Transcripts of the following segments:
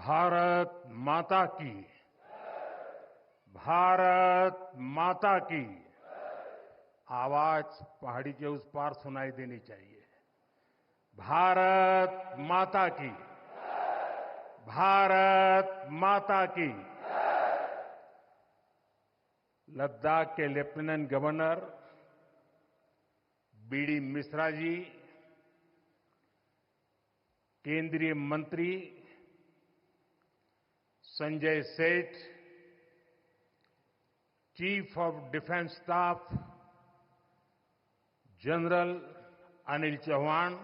भारत माता की। भारत माता की। आवाज पहाड़ी के उस पार सुनाई देनी चाहिए। भारत माता की। भारत माता की। लद्दाख के lieutenant governor BD Mishra ji, केंद्रीय मंत्री Sanjay Seth, chief of defence staff general Anil Chauhan,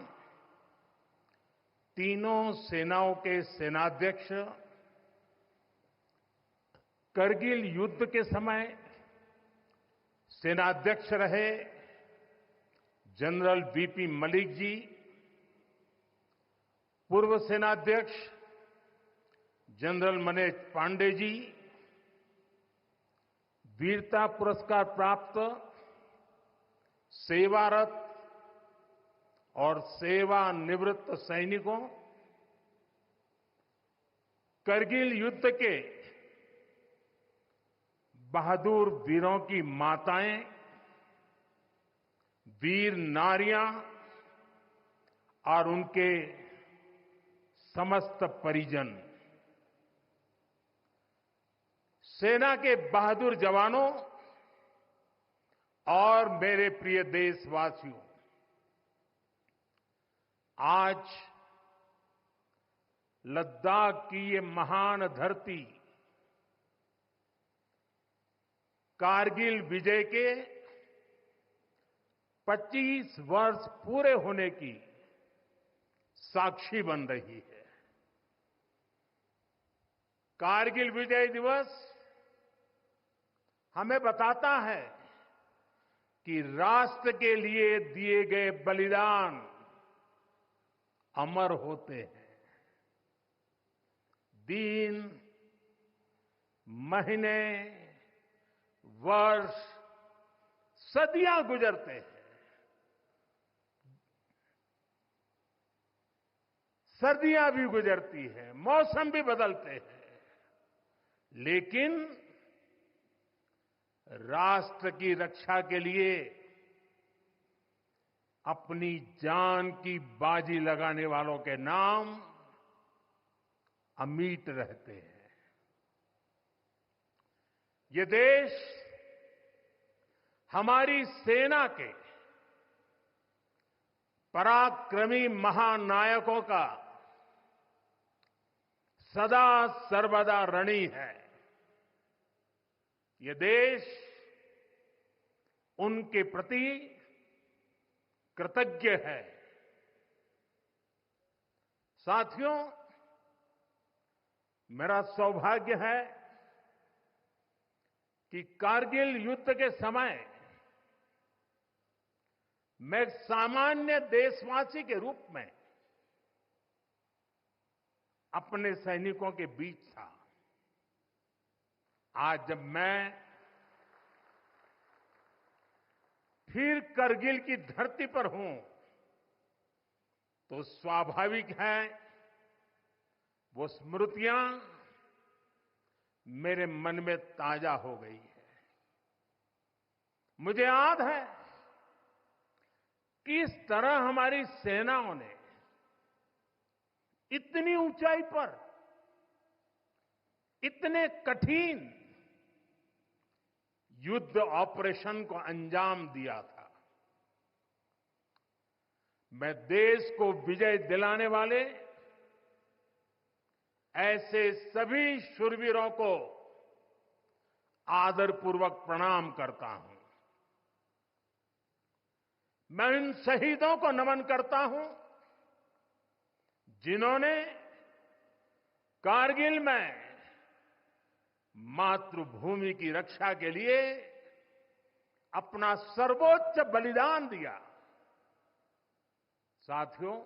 तीनों सेनाओं के सेनाध्यक्ष, करगिल युद्ध के समय सेनाध्यक्ष रहे जनरल वीपी मलिक जी, पूर्व सेनाध्यक्ष जनरल मनोज पांडे जी, वीरता पुरस्कार प्राप्त सेवारत और सेवानिवृत्त सैनिकों, करगिल युद्ध के बहादुर वीरों की माताएं, वीर नारियां और उनके समस्त परिजन, सेना के बहादुर जवानों और मेरे प्रिय देशवासियों, आज लद्दाख की ये महान धरती कारगिल विजय के 25 वर्ष पूरे होने की साक्षी बन रही है। कारगिल विजय दिवस हमें बताता है कि राष्ट्र के लिए दिए गए बलिदान अमर होते हैं। दिन, महीने, वर्ष, सदियां गुजरते हैं, सर्दियां भी गुजरती हैं, मौसम भी बदलते हैं, लेकिन राष्ट्र की रक्षा के लिए अपनी जान की बाजी लगाने वालों के नाम अमिट रहते हैं। ये देश हमारी सेना के पराक्रमी महानायकों का सदा सर्वदा ऋणी है। ये देश उनके प्रति कृतज्ञ है। साथियों, मेरा सौभाग्य है कि कारगिल युद्ध के समय मैं एक सामान्य देशवासी के रूप में अपने सैनिकों के बीच था। आज जब मैं फिर करगिल की धरती पर हूं, तो स्वाभाविक है वो स्मृतियां मेरे मन में ताजा हो गई है। मुझे याद है किस तरह हमारी सेनाओं ने इतनी ऊंचाई पर इतने कठिन युद्ध ऑपरेशन को अंजाम दिया था। मैं देश को विजय दिलाने वाले ऐसे सभी शूरवीरों को आदरपूर्वक प्रणाम करता हूं। मैं उन शहीदों को नमन करता हूं जिन्होंने कारगिल में मातृभूमि की रक्षा के लिए अपना सर्वोच्च बलिदान दिया। साथियों,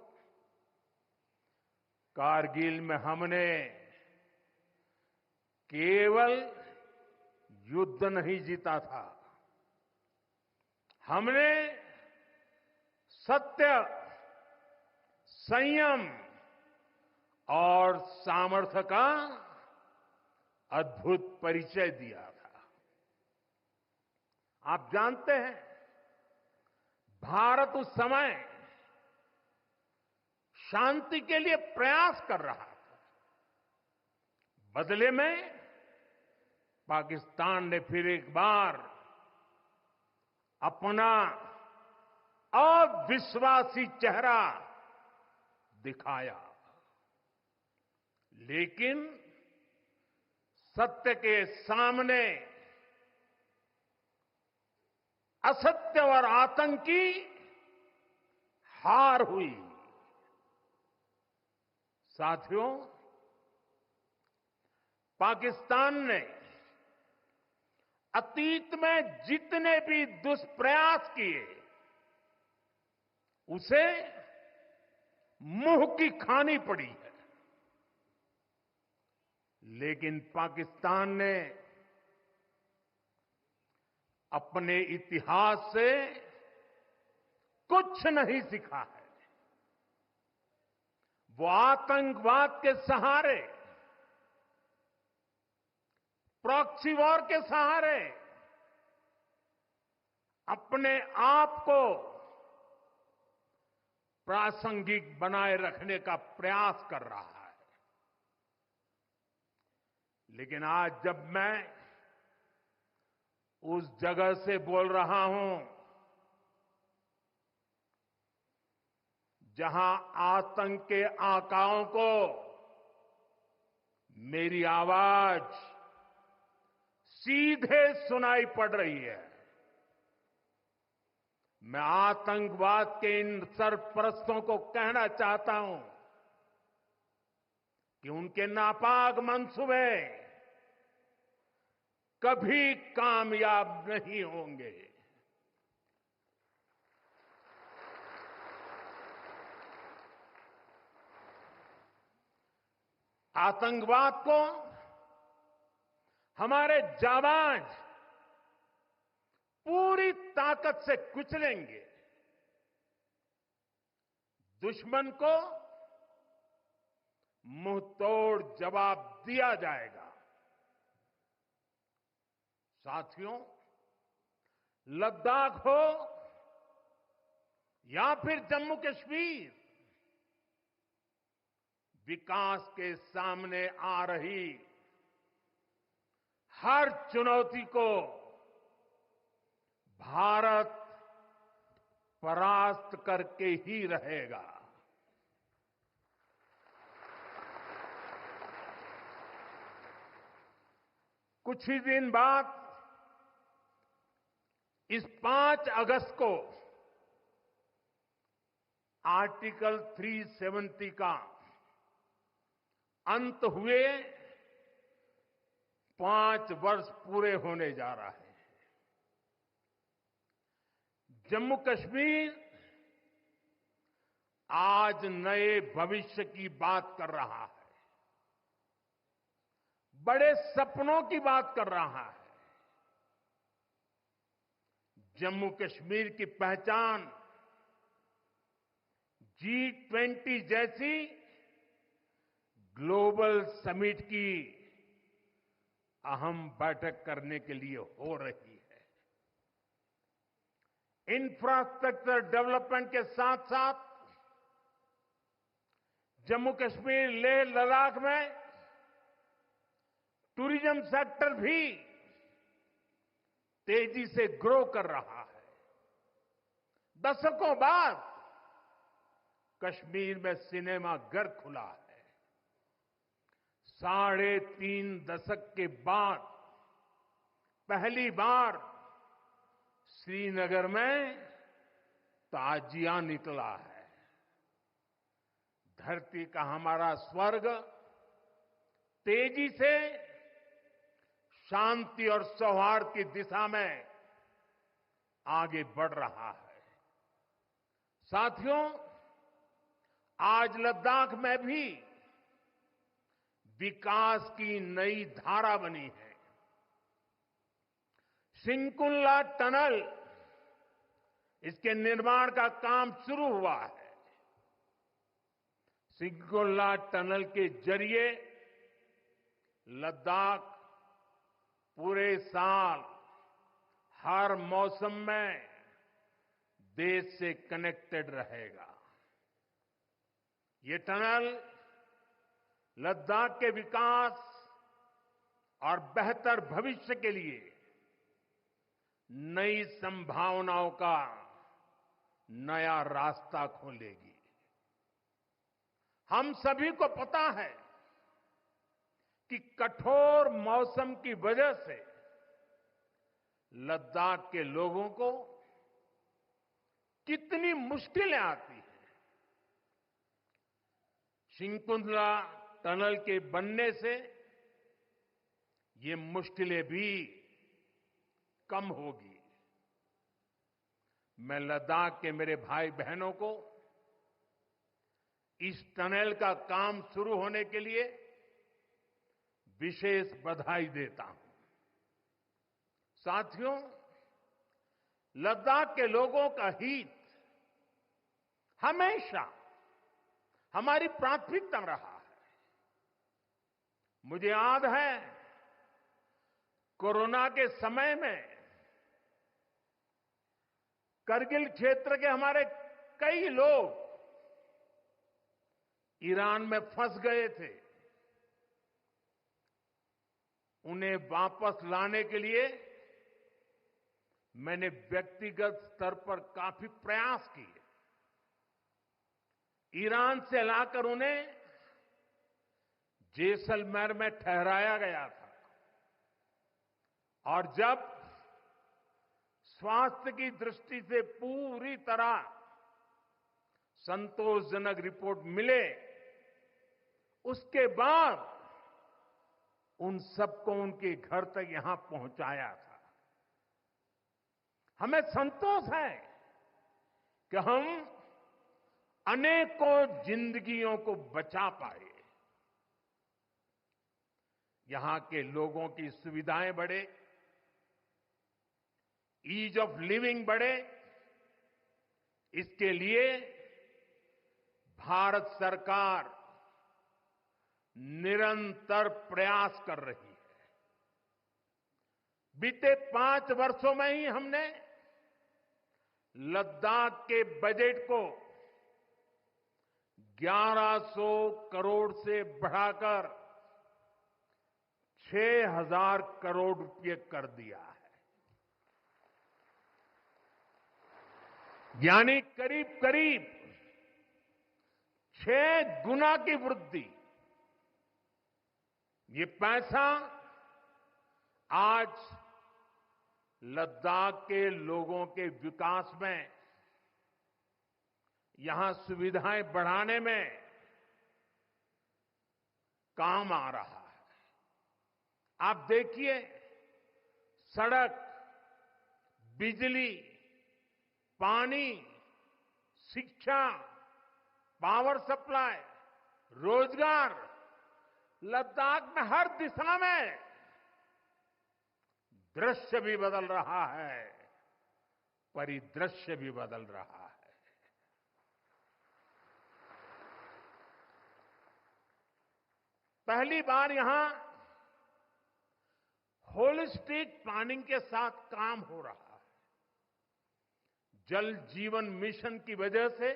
कारगिल में हमने केवल युद्ध नहीं जीता था, हमने सत्य, संयम और सामर्थ्य का अद्भुत परिचय दिया था। आप जानते हैं, भारत उस समय शांति के लिए प्रयास कर रहा था। बदले में पाकिस्तान ने फिर एक बार अपना अविश्वासी चेहरा दिखाया। लेकिन सत्य के सामने असत्य और आतंक की हार हुई। साथियों, पाकिस्तान ने अतीत में जितने भी दुष्प्रयास किए, उसे मुंह की खानी पड़ी है। लेकिन पाकिस्तान ने अपने इतिहास से कुछ नहीं सीखा है। वो आतंकवाद के सहारे, प्रॉक्सी वॉर के सहारे अपने आप को प्रासंगिक बनाए रखने का प्रयास कर रहा है। लेकिन आज जब मैं उस जगह से बोल रहा हूं जहां आतंक के आकाओं को मेरी आवाज सीधे सुनाई पड़ रही है, मैं आतंकवाद के इन सरपरस्तों को कहना चाहता हूं कि उनके नापाक मंसूबे कभी कामयाब नहीं होंगे। आतंकवाद को हमारे जाबाज पूरी ताकत से कुचलेंगे। दुश्मन को मुंहतोड़ जवाब दिया जाएगा। साथियों, लद्दाख हो या फिर जम्मू कश्मीर, विकास के सामने आ रही हर चुनौती को भारत परास्त करके ही रहेगा। कुछ ही दिन बाद इस 5 अगस्त को आर्टिकल 370 का अंत हुए 5 वर्ष पूरे होने जा रहा है। जम्मू कश्मीर आज नए भविष्य की बात कर रहा है, बड़े सपनों की बात कर रहा है। जम्मू कश्मीर की पहचान G20 जैसी ग्लोबल समिट की अहम बैठक करने के लिए हो रही है। इंफ्रास्ट्रक्चर डेवलपमेंट के साथ साथ जम्मू कश्मीर, लेह, लद्दाख में टूरिज्म सेक्टर भी तेजी से ग्रो कर रहा है। दशकों बाद कश्मीर में सिनेमा घर खुला है। 3.5 दशक के बाद पहली बार श्रीनगर में ताजिया निकला है। धरती का हमारा स्वर्ग तेजी से शांति और सौहार्द की दिशा में आगे बढ़ रहा है। साथियों, आज लद्दाख में भी विकास की नई धारा बनी है। सिंकुल्ला टनल, इसके निर्माण का काम शुरू हुआ है। सिंगोला टनल के जरिए लद्दाख पूरे साल हर मौसम में देश से कनेक्टेड रहेगा। ये टनल लद्दाख के विकास और बेहतर भविष्य के लिए नई संभावनाओं का नया रास्ता खोलेगी। हम सभी को पता है कि कठोर मौसम की वजह से लद्दाख के लोगों को कितनी मुश्किलें आती हैं। सिंकुंतला टनल के बनने से ये मुश्किलें भी कम होगी। मैं लद्दाख के मेरे भाई बहनों को इस टनल का काम शुरू होने के लिए विशेष बधाई देता हूं। साथियों, लद्दाख के लोगों का हित हमेशा हमारी प्राथमिकता रहा है। मुझे याद है कोरोना के समय में करगिल क्षेत्र के हमारे कई लोग ईरान में फंस गए थे। उन्हें वापस लाने के लिए मैंने व्यक्तिगत स्तर पर काफी प्रयास किए। ईरान से लाकर उन्हें जैसलमेर में ठहराया गया था और जब स्वास्थ्य की दृष्टि से पूरी तरह संतोषजनक रिपोर्ट मिले, उसके बाद उन सबको उनके घर तक यहां पहुंचाया था। हमें संतोष है कि हम अनेकों जिंदगियों को बचा पाए। यहां के लोगों की सुविधाएं बढ़े, ईज ऑफ लिविंग बढ़े, इसके लिए भारत सरकार निरंतर प्रयास कर रही है। बीते 5 वर्षों में ही हमने लद्दाख के बजट को 1100 करोड़ से बढ़ाकर 6000 करोड़ रुपए कर दिया है। यानी करीब करीब 6 गुना की वृद्धि। ये पैसा आज लद्दाख के लोगों के विकास में, यहां सुविधाएं बढ़ाने में काम आ रहा है। आप देखिए, सड़क, बिजली, पानी, शिक्षा, पावर सप्लाई, रोजगार, लद्दाख में हर दिशा में दृश्य भी बदल रहा है, परिदृश्य भी बदल रहा है। पहली बार यहां होलिस्टिक प्लानिंग के साथ काम हो रहा है। जल जीवन मिशन की वजह से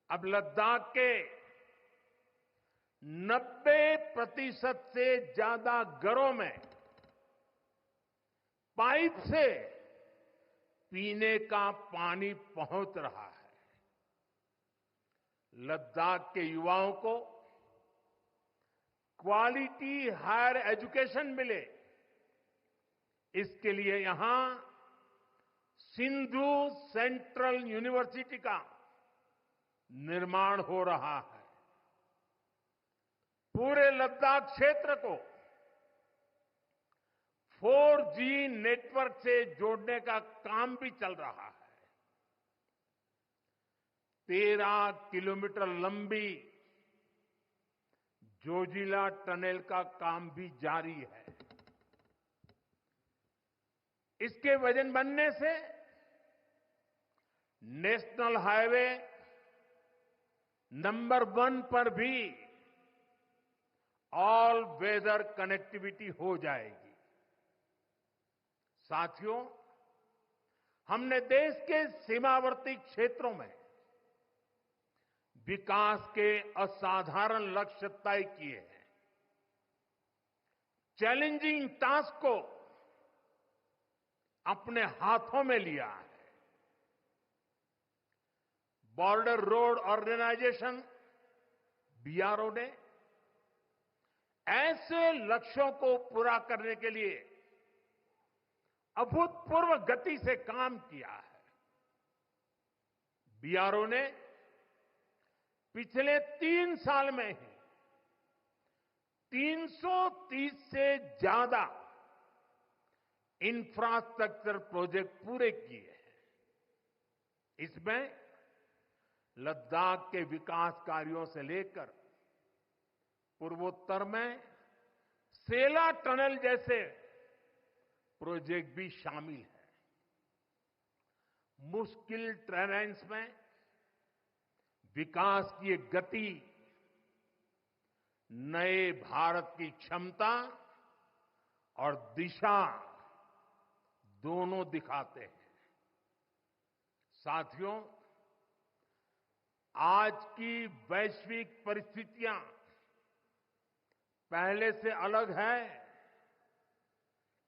अब लद्दाख के 90% से ज्यादा घरों में पाइप से पीने का पानी पहुंच रहा है। लद्दाख के युवाओं को क्वालिटी हायर एजुकेशन मिले, इसके लिए यहां सिंधु सेंट्रल यूनिवर्सिटी का निर्माण हो रहा है। पूरे लद्दाख क्षेत्र को 4G नेटवर्क से जोड़ने का काम भी चल रहा है। 13 किलोमीटर लंबी जोजिला टनल का काम भी जारी है। इसके वजन बनने से नेशनल हाईवे, नंबर 1 पर भी ऑल वेदर कनेक्टिविटी हो जाएगी। साथियों, हमने देश के सीमावर्ती क्षेत्रों में विकास के असाधारण लक्ष्य तय किए हैं। चैलेंजिंग टास्क को अपने हाथों में लिया है। बॉर्डर रोड ऑर्गेनाइजेशन बीआरओ ने ऐसे लक्ष्यों को पूरा करने के लिए अभूतपूर्व गति से काम किया है। बीआरओ ने पिछले 3 साल में ही 330 से ज्यादा इंफ्रास्ट्रक्चर प्रोजेक्ट पूरे किए हैं। इसमें लद्दाख के विकास कार्यों से लेकर पूर्वोत्तर में सेला टनल जैसे प्रोजेक्ट भी शामिल है। मुश्किल टेरेन्स में विकास की ये गति नए भारत की क्षमता और दिशा दोनों दिखाते हैं। साथियों, आज की वैश्विक परिस्थितियां पहले से अलग है।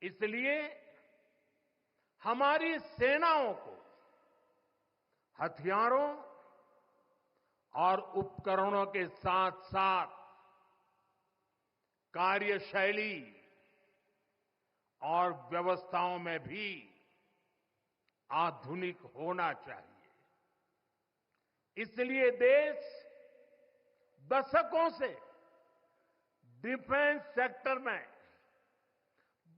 इसलिए हमारी सेनाओं को हथियारों और उपकरणों के साथ साथ कार्यशैली और व्यवस्थाओं में भी आधुनिक होना चाहिए। इसलिए देश दशकों से डिफेंस सेक्टर में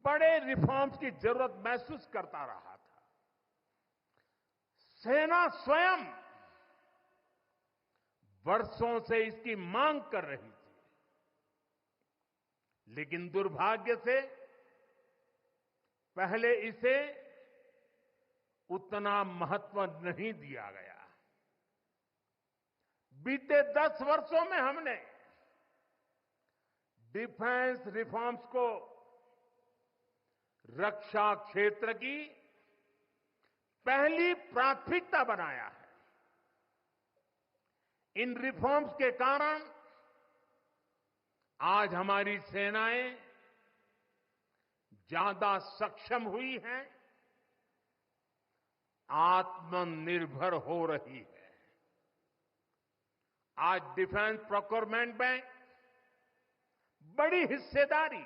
बड़े रिफॉर्म्स की जरूरत महसूस करता रहा था। सेना स्वयं वर्षों से इसकी मांग कर रही थी, लेकिन दुर्भाग्य से पहले इसे उतना महत्व नहीं दिया गया। बीते 10 वर्षों में हमने डिफेंस रिफॉर्म्स को रक्षा क्षेत्र की पहली प्राथमिकता बनाया है। इन रिफॉर्म्स के कारण आज हमारी सेनाएं ज्यादा सक्षम हुई हैं, आत्मनिर्भर हो रही है। आज डिफेंस प्रोक्योरमेंट में बड़ी हिस्सेदारी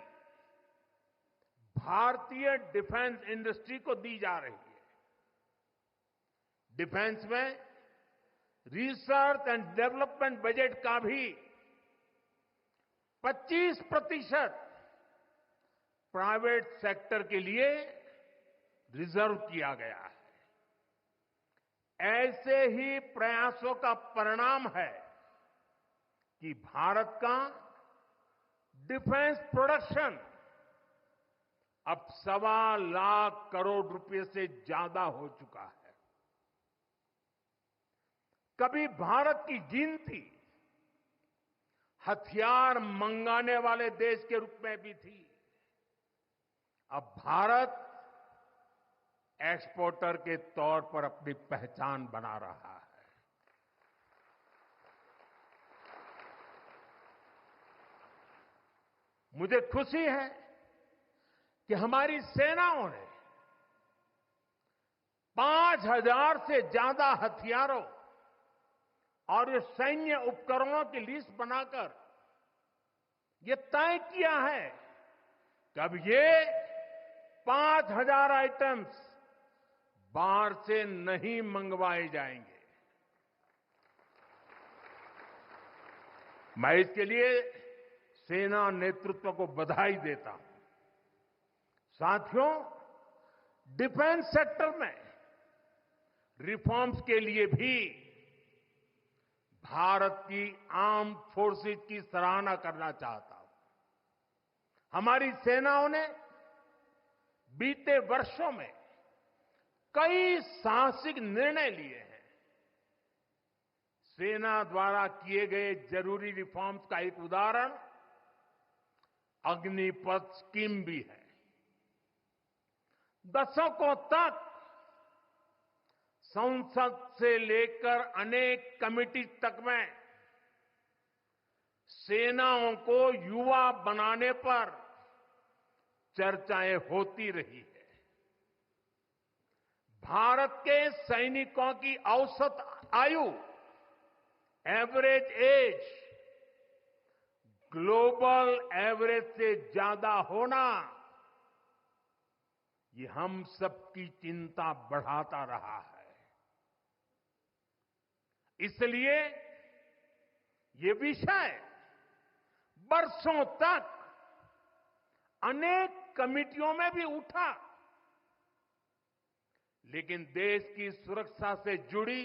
भारतीय डिफेंस इंडस्ट्री को दी जा रही है। डिफेंस में रिसर्च एंड डेवलपमेंट बजट का भी 25% प्राइवेट सेक्टर के लिए रिजर्व किया गया है। ऐसे ही प्रयासों का परिणाम है कि भारत का डिफेंस प्रोडक्शन अब 1.25 लाख करोड़ रुपए से ज्यादा हो चुका है। कभी भारत की गिनती हथियार मंगाने वाले देश के रूप में भी थी। अब भारत एक्सपोर्टर के तौर पर अपनी पहचान बना रहा है। मुझे खुशी है कि हमारी सेनाओं ने 5,000 से ज्यादा हथियारों और ये सैन्य उपकरणों की लिस्ट बनाकर ये तय किया है कि अब ये 5,000 आइटम्स बाहर से नहीं मंगवाए जाएंगे। मैं इसके लिए सेना नेतृत्व को बधाई देता हूं। साथियों, डिफेंस सेक्टर में रिफॉर्म्स के लिए भी भारत की आर्म्ड फोर्सेस की सराहना करना चाहता हूं। हमारी सेनाओं ने बीते वर्षों में कई साहसिक निर्णय लिए हैं। सेना द्वारा किए गए जरूरी रिफॉर्म्स का एक उदाहरण अग्निपथ स्कीम भी है। दशकों तक संसद से लेकर अनेक कमेटी तक में सेनाओं को युवा बनाने पर चर्चाएं होती रही है। भारत के सैनिकों की औसत आयु, एवरेज एज, ग्लोबल एवरेज से ज्यादा होना, ये हम सबकी चिंता बढ़ाता रहा है। इसलिए ये विषय बरसों तक अनेक कमिटियों में भी उठा, लेकिन देश की सुरक्षा से जुड़ी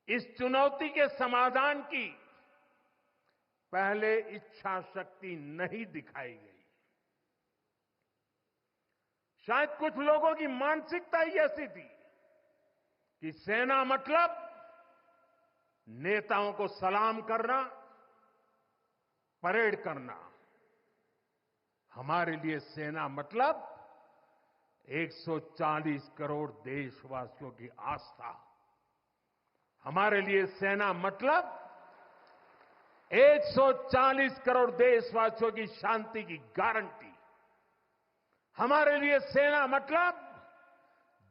इस चुनौती के समाधान की पहले इच्छा शक्ति नहीं दिखाई गई। शायद कुछ लोगों की मानसिकता ही ऐसी थी कि सेना मतलब नेताओं को सलाम करना, परेड करना। हमारे लिए सेना मतलब 140 करोड़ देशवासियों की आस्था। हमारे लिए सेना मतलब 140 करोड़ देशवासियों की शांति की गारंटी। हमारे लिए सेना मतलब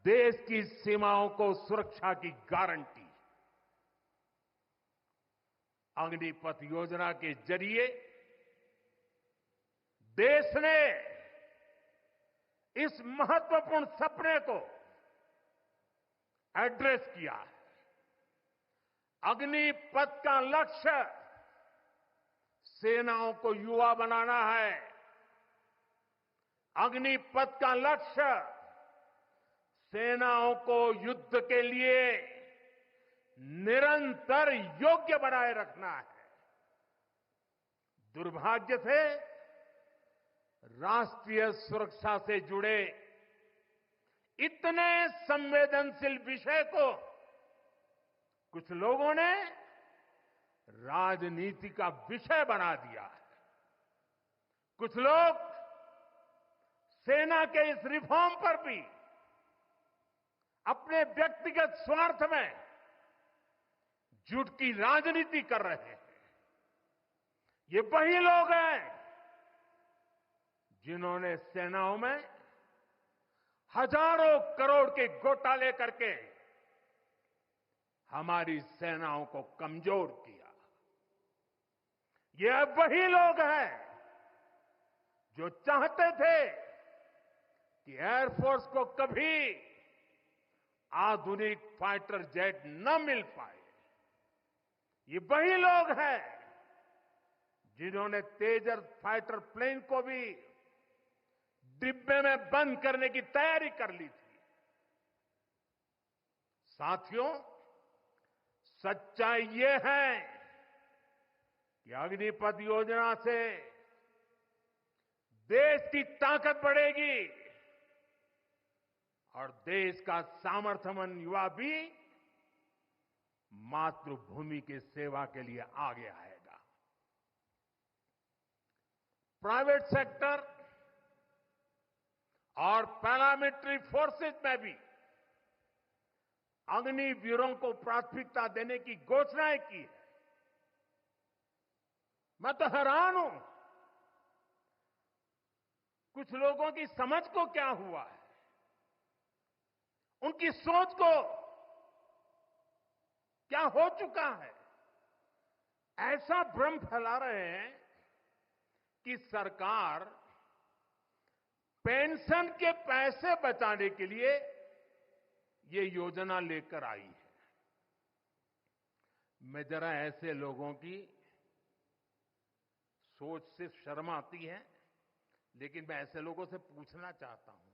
देश की सीमाओं को सुरक्षा की गारंटी। अग्निपथ योजना के जरिए देश ने इस महत्वपूर्ण सपने को एड्रेस किया है। अग्निपथ का लक्ष्य सेनाओं को युवा बनाना है। अग्निपथ का लक्ष्य सेनाओं को युद्ध के लिए निरंतर योग्य बनाए रखना है। दुर्भाग्य से राष्ट्रीय सुरक्षा से जुड़े इतने संवेदनशील विषय को कुछ लोगों ने राजनीति का विषय बना दिया है। कुछ लोग सेना के इस रिफॉर्म पर भी अपने व्यक्तिगत स्वार्थ में झूठ की राजनीति कर रहे हैं। ये वही लोग हैं जिन्होंने सेनाओं में हजारों करोड़ के घोटाले करके हमारी सेनाओं को कमजोर किया। ये वही लोग हैं जो चाहते थे कि एयरफोर्स को कभी आधुनिक फाइटर जेट न मिल पाए। ये वही लोग हैं जिन्होंने तेजस फाइटर प्लेन को भी डिब्बे में बंद करने की तैयारी कर ली थी। साथियों, सच्चाई ये है कि अग्निपथ योजना से देश की ताकत बढ़ेगी और देश का सामर्थ्यवान युवा भी मातृभूमि की सेवा के लिए आगे आएगा। प्राइवेट सेक्टर और पैरामिलिट्री फोर्सेस में भी अग्निवीरों को प्राथमिकता देने की घोषणाएं की है। मैं तो हैरान हूं, कुछ लोगों की समझ को क्या हुआ है, उनकी सोच को क्या हो चुका है। ऐसा भ्रम फैला रहे हैं कि सरकार पेंशन के पैसे बचाने के लिए ये योजना लेकर आई है। मैं जरा ऐसे लोगों की सोच से शर्म आती है, लेकिन मैं ऐसे लोगों से पूछना चाहता हूं,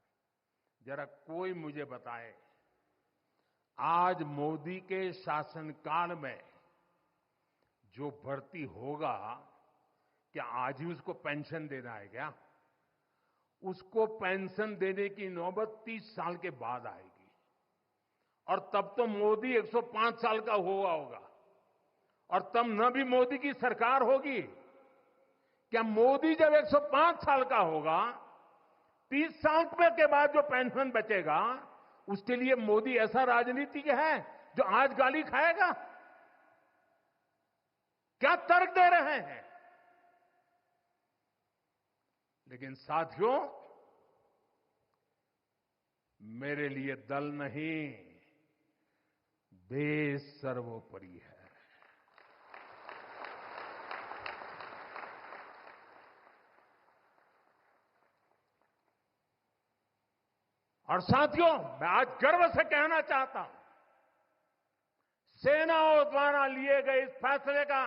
जरा कोई मुझे बताए, आज मोदी के शासनकाल में जो भर्ती होगा, क्या आज ही उसको पेंशन देना है क्या? उसको पेंशन देने की नौबत 30 साल के बाद आएगी। और तब तो मोदी 105 साल का हुआ होगा और तब न भी मोदी की सरकार होगी। क्या मोदी जब 105 साल का होगा, 30 साल के बाद जो पेंशन बचेगा उसके लिए मोदी ऐसा राजनीतिक है जो आज गाली खाएगा? क्या तर्क दे रहे हैं? लेकिन साथियों, मेरे लिए दल नहीं, देश सर्वोपरि है। और साथियों, मैं आज गर्व से कहना चाहता हूं, सेनाओं द्वारा लिए गए इस फैसले का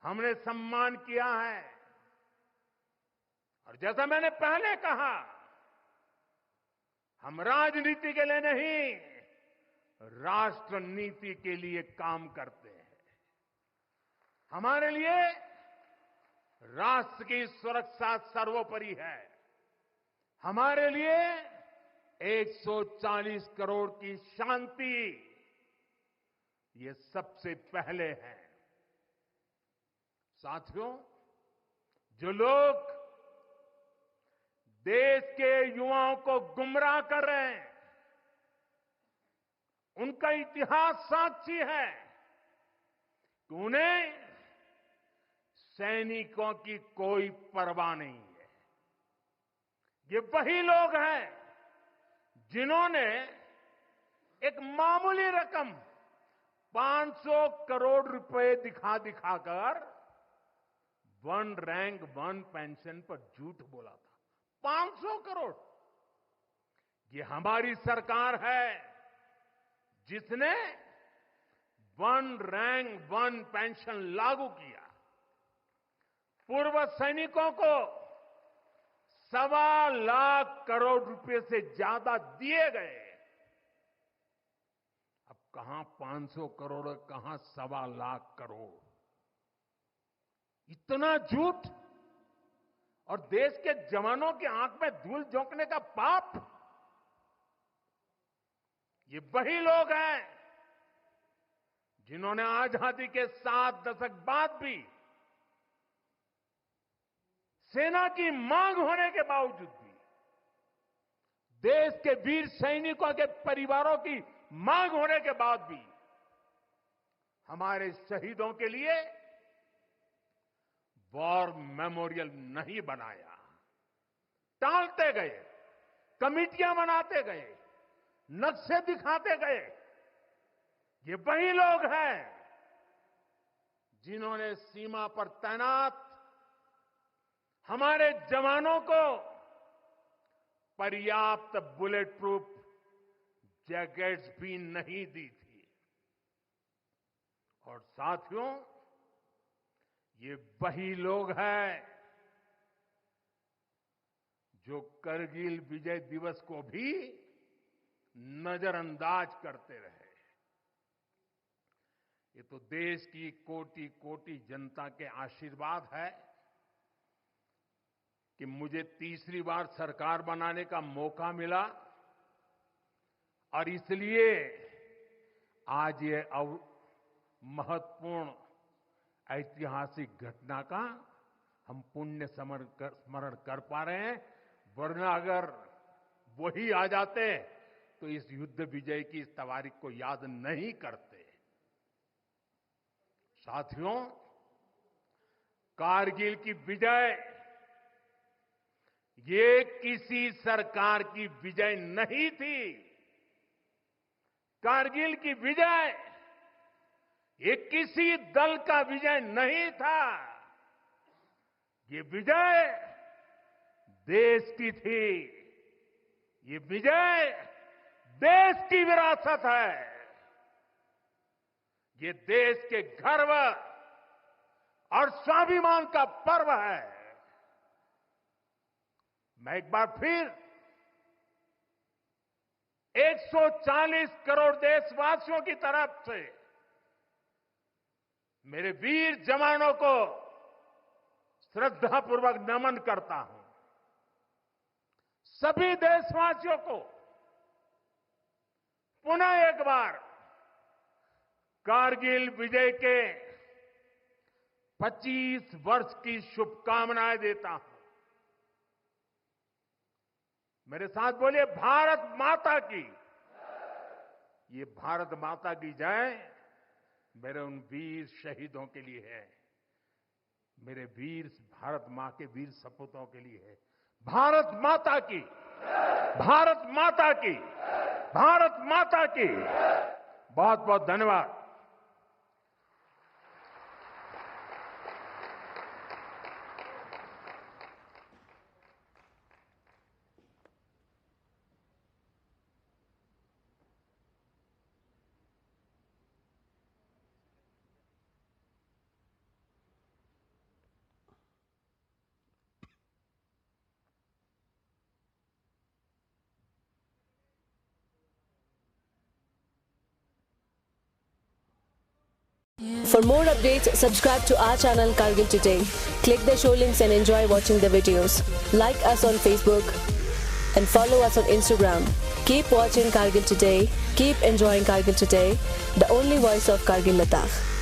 हमने सम्मान किया है। और जैसा मैंने पहले कहा, हम राजनीति के लिए नहीं, राष्ट्र नीति के लिए काम करते हैं। हमारे लिए राष्ट्र की सुरक्षा सर्वोपरि है। हमारे लिए 140 करोड़ की शांति ये सबसे पहले है। साथियों, जो लोग देश के युवाओं को गुमराह कर रहे हैं, उनका इतिहास साक्षी है कि उन्हें सैनिकों की कोई परवाह नहीं है। ये वही लोग हैं जिन्होंने एक मामूली रकम 500 करोड़ रुपए दिखाकर वन रैंक वन पेंशन पर झूठ बोला था। 500 करोड़। ये हमारी सरकार है जिसने वन रैंक वन पेंशन लागू किया। पूर्व सैनिकों को 1.25 लाख करोड़ रुपए से ज्यादा दिए गए। अब कहां 500 करोड़, कहां 1.25 लाख करोड़। इतना झूठ और देश के जवानों की आंख में धूल झोंकने का पाप। ये वही लोग हैं जिन्होंने आजादी के 7 दशक बाद भी सेना की मांग होने के बावजूद भी, देश के वीर सैनिकों के परिवारों की मांग होने के बाद भी हमारे शहीदों के लिए वॉर मेमोरियल नहीं बनाया। टालते गए, कमिटियां बनाते गए, नक्शे दिखाते गए। ये वही लोग हैं जिन्होंने सीमा पर तैनात हमारे जवानों को पर्याप्त बुलेट प्रूफ जैकेट्स भी नहीं दी थी। और साथियों, ये वही लोग हैं जो करगिल विजय दिवस को भी नजरअंदाज करते रहे। ये तो देश की कोटि कोटि जनता के आशीर्वाद है कि मुझे तीसरी बार सरकार बनाने का मौका मिला और इसलिए आज ये महत्वपूर्ण ऐतिहासिक घटना का हम पुण्य स्मरण कर पा रहे हैं। वरना अगर वही आ जाते तो इस युद्ध विजय की इस तारीख को याद नहीं करते। साथियों, कारगिल की विजय ये किसी सरकार की विजय नहीं थी। कारगिल की विजय ये किसी दल का विजय नहीं था। ये विजय देश की थी। ये विजय देश की विरासत है। ये देश के गर्व और स्वाभिमान का पर्व है। मैं एक बार फिर 140 करोड़ देशवासियों की तरफ से मेरे वीर जवानों को श्रद्धापूर्वक नमन करता हूं। सभी देशवासियों को पुनः एक बार कारगिल विजय के 25 वर्ष की शुभकामनाएं देता हूं। मेरे साथ बोलिए भारत माता की। ये भारत माता की जय मेरे उन वीर शहीदों के लिए है, मेरे वीर भारत मां के वीर सपूतों के लिए है। भारत माता की, भारत माता की, भारत माता की। बहुत बहुत धन्यवाद। For more updates, subscribe to our channel Kargil Today. Click the show links and enjoy watching the videos. Like us on Facebook and follow us on Instagram. Keep watching Kargil Today. Keep enjoying Kargil Today, the only voice of Kargil Ladakh.